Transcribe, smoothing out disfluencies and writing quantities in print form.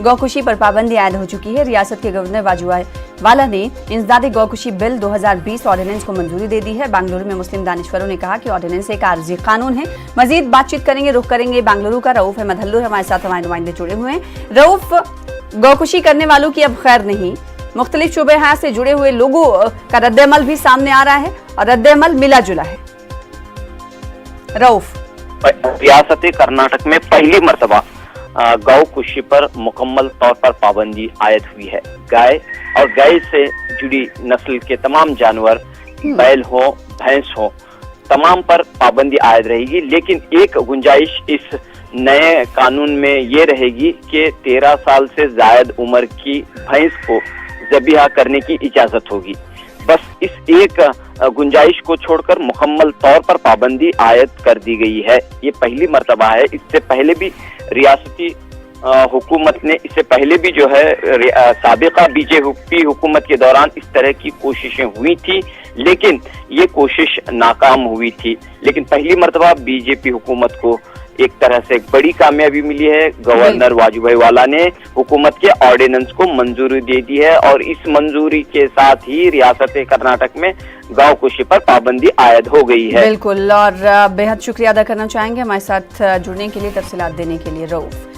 गौकुशी पर पाबंदी आयद हो चुकी है। रियासत के गवर्नर वाजूभाई वाला ने इंसदादे गौकुशी बिल 2020 ऑर्डिनेंस को मंजूरी दे दी है। बेंगलुरु में मुस्लिम दानिशवरों ने कहा कि ऑर्डिनेंस एक आर्जी कानून है। मजीद बातचीत करेंगे, रुख करेंगे बेंगलुरु का। रऊफ अहमद हल्लूर हमारे साथ हमारे नुमाइंदे जुड़े हुए हैं। रऊफ, गौकुशी करने वालों की अब खैर नहीं, मुख्तलिफ शोबे से जुड़े हुए लोगों का रद्द-ए-अमल भी सामने आ रहा है और रद्द-ए-अमल मिला जुला है। रऊफ, रियासत कर्नाटक में पहली मर्तबा गौकुशी पर मुकम्मल तौर पर पाबंदी आयद हुई है। गाय और गाय से जुड़ी नस्ल के तमाम जानवर, बैल हो, भैंस हो, तमाम पर पाबंदी आयद रहेगी। लेकिन एक गुंजाइश इस नए कानून में ये रहेगी कि 13 साल से जायद उम्र की भैंस को ज़बीहा करने की इजाजत होगी। बस इस एक गुंजाइश को छोड़कर मुकम्मल तौर पर पाबंदी आयद कर दी गई है। ये पहली मर्तबा है। इससे पहले भी रियासती हुकूमत ने, इससे पहले भी जो है साबिका बीजेपी हुकूमत के दौरान इस तरह की कोशिशें हुई थी, लेकिन ये कोशिश नाकाम हुई थी। लेकिन पहली मर्तबा बीजेपी हुकूमत को एक तरह से एक बड़ी कामयाबी मिली है। गवर्नर वाजूभाई वाला ने हुकूमत के ऑर्डिनेंस को मंजूरी दे दी है और इस मंजूरी के साथ ही रियासत कर्नाटक में गौकुशी पर पाबंदी आयद हो गई है। बिल्कुल, और बेहद शुक्रिया अदा करना चाहेंगे हमारे साथ जुड़ने के लिए, तफसीलात देने के लिए रऊफ।